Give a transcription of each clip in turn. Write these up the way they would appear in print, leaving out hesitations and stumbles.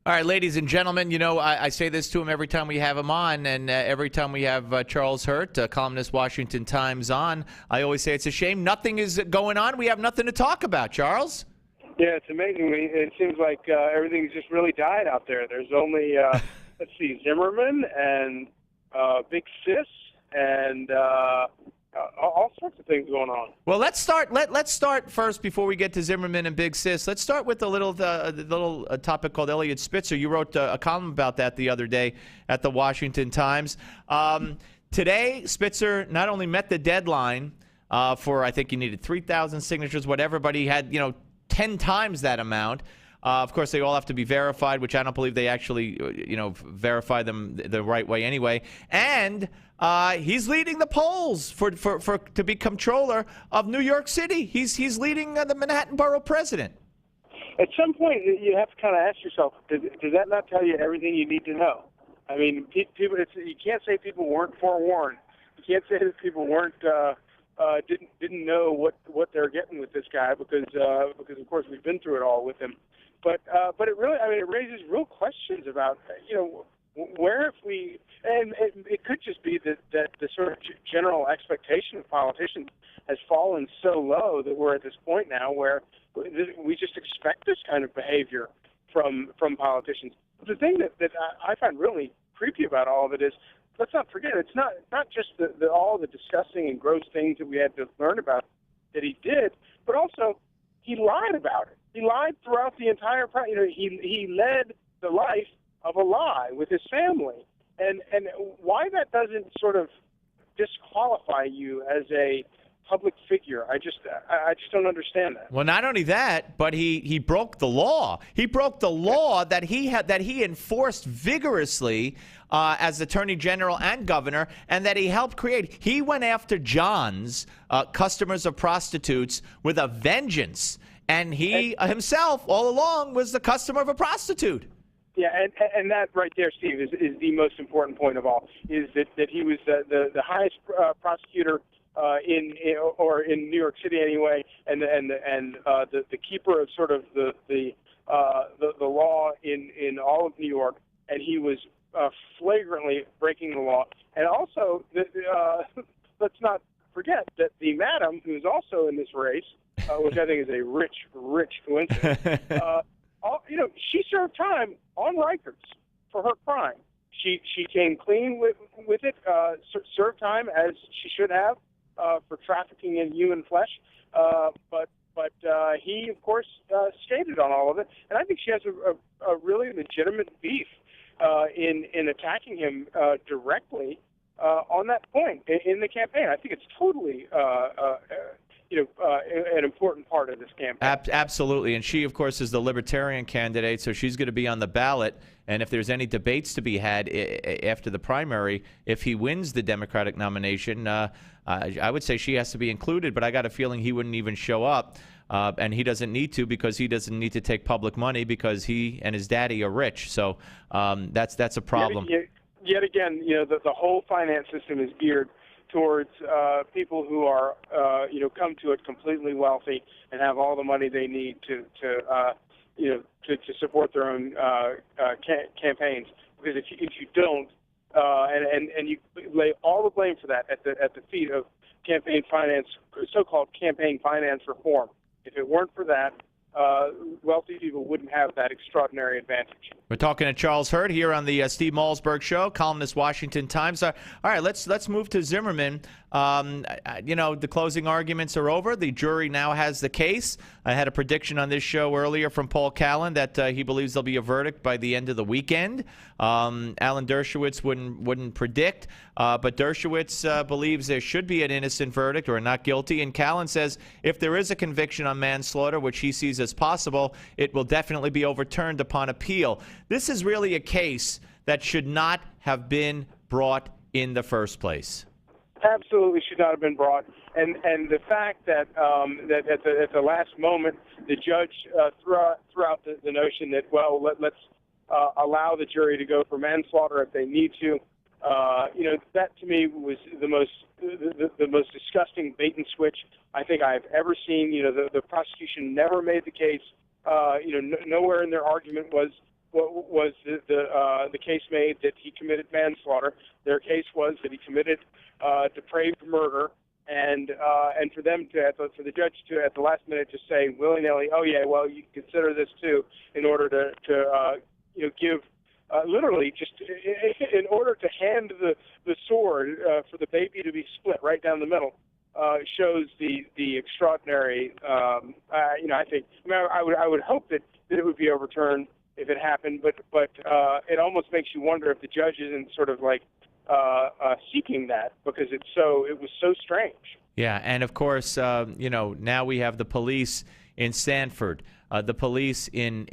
All right, ladies and gentlemen, I say this to him every time we have him on, and every time we have Charles Hurt, columnist, Washington Times, on, I always say it's a shame. Nothing is going on. We have nothing to talk about, Charles. Yeah, it's amazing. It seems like everything's just really died out there. There's only, let's see, Zimmerman and Big Sis and all sorts of things going on. Well, let's start. Let's start first before we get to Zimmerman and Big Sis. Let's start with the little topic called Eliot Spitzer. You wrote a column about that the other day at the Washington Times. Today, Spitzer not only met the deadline for, I think he needed 3,000 signatures, whatever, but he had 10 times that amount. Of course, they all have to be verified, which I don't believe they actually, verify them the right way anyway. And he's leading the polls for to be comptroller of New York City. He's leading the Manhattan Borough president. At some point, you have to kind of ask yourself, does that not tell you everything you need to know? I mean, people. You can't say people weren't forewarned. You can't say that people weren't didn't know what they're getting with this guy because of course we've been through it all with him. But it really, it raises real questions about, where if we, and it could just be that the sort of general expectation of politicians has fallen so low that we're at this point now where we just expect this kind of behavior from politicians. But the thing that I find really creepy about all of it is, let's not forget, it's not just all the disgusting and gross things that we had to learn about that he did, but also he lied about it. He lied throughout the entire process. He led the life of a lie with his family, and why that doesn't sort of disqualify you as a public figure, I just don't understand that. Well, not only that, but he broke the law. He broke the law that he enforced vigorously as Attorney General and Governor, and that he helped create. He went after John's customers of prostitutes with a vengeance, and he himself all along was the customer of a prostitute. Yeah, and that right there, Steve, is the most important point of all, is that he was the highest prosecutor in New York City anyway, and the keeper of sort of the law in all of New York, and he was flagrantly breaking the law. And also, let's not forget that the madam, who's also in this race, which I think is a rich coincidence, she served time on Rikers for her crime. She came clean with it, served time as she should have for trafficking in human flesh. But he, of course, skated on all of it. And I think she has a really legitimate beef in attacking him directly on that point in the campaign. I think it's totally an important part of this campaign. Absolutely. And she, of course, is the Libertarian candidate, so she's going to be on the ballot. And if there's any debates to be had after the primary, if he wins the Democratic nomination, I would say she has to be included. But I got a feeling he wouldn't even show up. And he doesn't need to, because he doesn't need to take public money because he and his daddy are rich. So that's a problem. Yet again, the whole finance system is geared towards people who are, come to it completely wealthy and have all the money they need to support their own campaigns. Because if you don't, and you lay all the blame for that at the feet of campaign finance, so-called campaign finance reform. If it weren't for that, wealthy people wouldn't have that extraordinary advantage. We're talking to Charles Hurt here on the Steve Malzberg Show, columnist, Washington Times. All right, let's move to Zimmerman. The closing arguments are over. The jury now has the case. I had a prediction on this show earlier from Paul Callan that he believes there'll be a verdict by the end of the weekend. Alan Dershowitz wouldn't predict, but Dershowitz believes there should be an innocent verdict or a not guilty. And Callan says if there is a conviction on manslaughter, which he sees as possible, it will definitely be overturned upon appeal. This is really a case that should not have been brought in the first place. Absolutely should not have been brought, and the fact that that at the last moment the judge threw out the notion that let's allow the jury to go for manslaughter if they need to. That to me was the most disgusting bait and switch I think I've ever seen. The prosecution never made the case. Nowhere in their argument was was the case made that he committed manslaughter. Their case was that he committed depraved murder, and for them for the judge to at the last minute just say willy-nilly, oh yeah, well you consider this too, in order to give literally just in order to hand the sword for the baby to be split right down the middle. Shows the extraordinary. I think. I would hope that it would be overturned if it happened, but it almost makes you wonder if the judge isn't sort of like seeking that, because it was so strange. Yeah, and of course, now we have the police in Sanford, the police in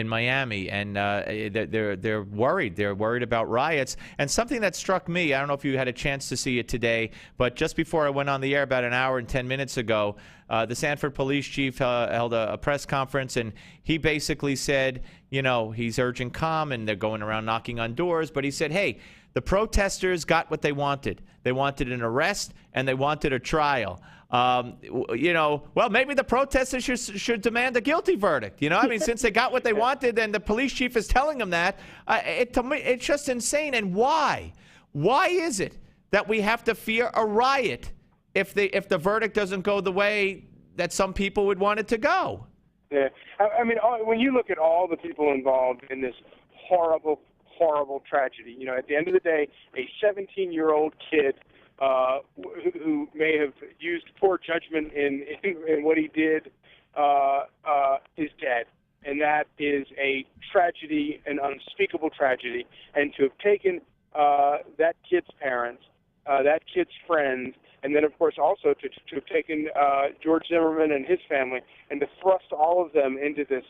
Miami, and they're worried. They're worried about riots. And something that struck me, I don't know if you had a chance to see it today, but just before I went on the air about an hour and 10 minutes ago, the Sanford police chief held a press conference, and he basically said, he's urging calm, and they're going around knocking on doors, but he said, hey, the protesters got what they wanted. They wanted an arrest, and they wanted a trial. Well, maybe the protesters should demand a guilty verdict. Since they got what they wanted, and the police chief is telling them that, to me, it's just insane. And why? Why is it that we have to fear a riot if the verdict doesn't go the way that some people would want it to go? Yeah, when you look at all the people involved in this horrible tragedy, at the end of the day, a 17-year-old kid who may have used poor judgment in what he did is dead. And that is a tragedy, an unspeakable tragedy. And to have taken that kid's parents, that kid's friends, and then, of course, also to have taken George Zimmerman and his family and to thrust all of them into this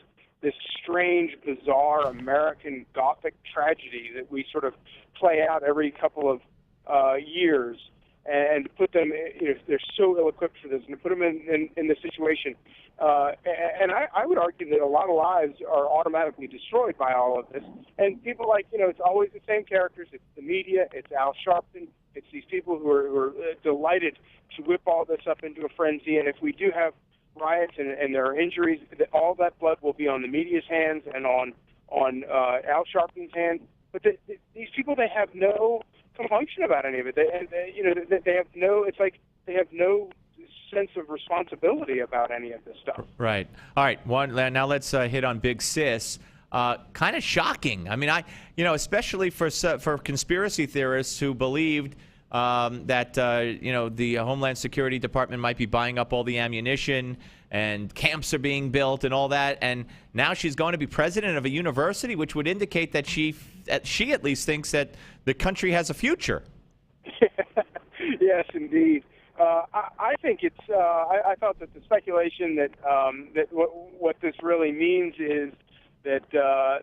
strange, bizarre American Gothic tragedy that we sort of play out every couple of years, and to put them, they're so ill-equipped for this, and to put them in this situation. And I would argue that a lot of lives are automatically destroyed by all of this. And people it's always the same characters. It's the media. It's Al Sharpton. It's these people who are delighted to whip all this up into a frenzy. And if we do have riots and there are injuries, all that blood will be on the media's hands and on Al Sharpton's hands. But these people, they have no compunction about any of it. They have no. It's like they have no sense of responsibility about any of this stuff. Right. All right. Now let's hit on Big Sis. Kind of shocking. Especially for conspiracy theorists who believed that the Homeland Security Department might be buying up all the ammunition and camps are being built and all that. And now she's going to be president of a university, which would indicate that she at least thinks that the country has a future. Yes, indeed. I think it's. I thought that the speculation that what this really means is that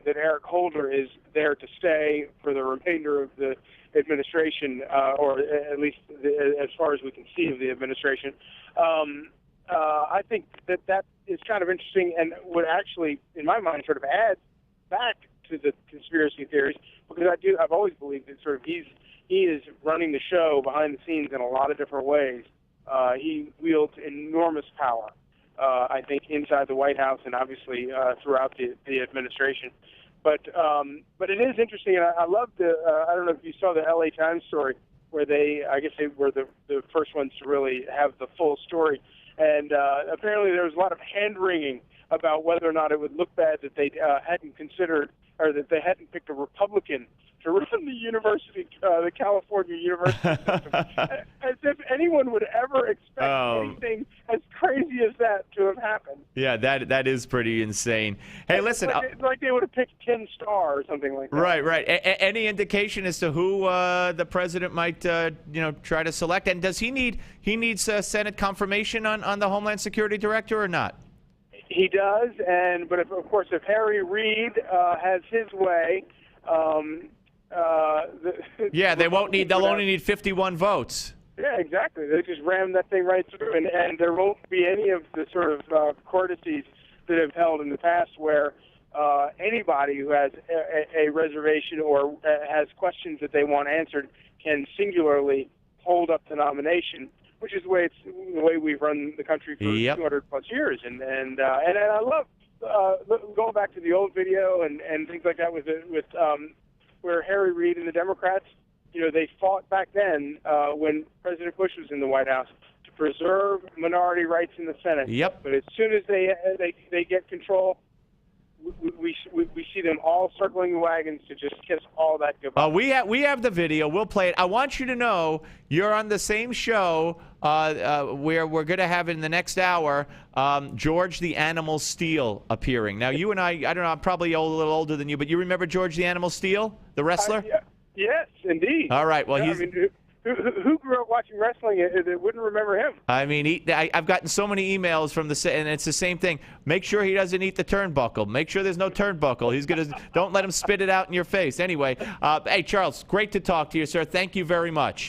Eric Holder is there to stay for the remainder of the administration, or at least as far as we can see of the administration. I think that is kind of interesting and would actually, in my mind, sort of add back to the conspiracy theories, because I've always believed that sort of he is running the show behind the scenes in a lot of different ways. He wields enormous power, I think, inside the White House and obviously throughout the administration. But it is interesting, and I love I don't know if you saw the L.A. Times story where they were the first ones to really have the full story. And apparently there was a lot of hand-wringing about whether or not it would look bad that they hadn't considered, or that they hadn't picked a Republican to run the California university system. As if anyone would ever expect anything as crazy as that to have happened. Yeah, that is pretty insane. Hey, listen. Like they would have picked Ken Starr or something like that. Right. Any indication as to who the president might try to select? And does he needs Senate confirmation on the Homeland Security director or not? He does, but of course, if Harry Reid has his way, they'll only need 51 votes. Yeah, exactly. They just ram that thing right through, and there won't be any of the sort of courtesies that have held in the past where anybody who has a reservation or has questions that they want answered can singularly hold up the nomination, which is the way we've run the country for 200 plus years. And I love going back to the old video and things like that with where Harry Reid and the Democrats, they fought back then when President Bush was in the White House to preserve minority rights in the Senate. Yep. But as soon as they get control, we see them all circling the wagons to just kiss all that goodbye. We have the video. We'll play it. I want you to know you're on the same show where we're going to have in the next hour George the Animal Steele appearing. Now, you and I don't know, I'm probably a little older than you, but you remember George the Animal Steele, the wrestler? Yes, indeed. All right. Well, he's. Who grew up watching wrestling that wouldn't remember him? I mean, I've gotten so many emails from and it's the same thing. Make sure he doesn't eat the turnbuckle. Make sure there's no turnbuckle. Don't let him spit it out in your face. Anyway, hey, Charles, great to talk to you, sir. Thank you very much.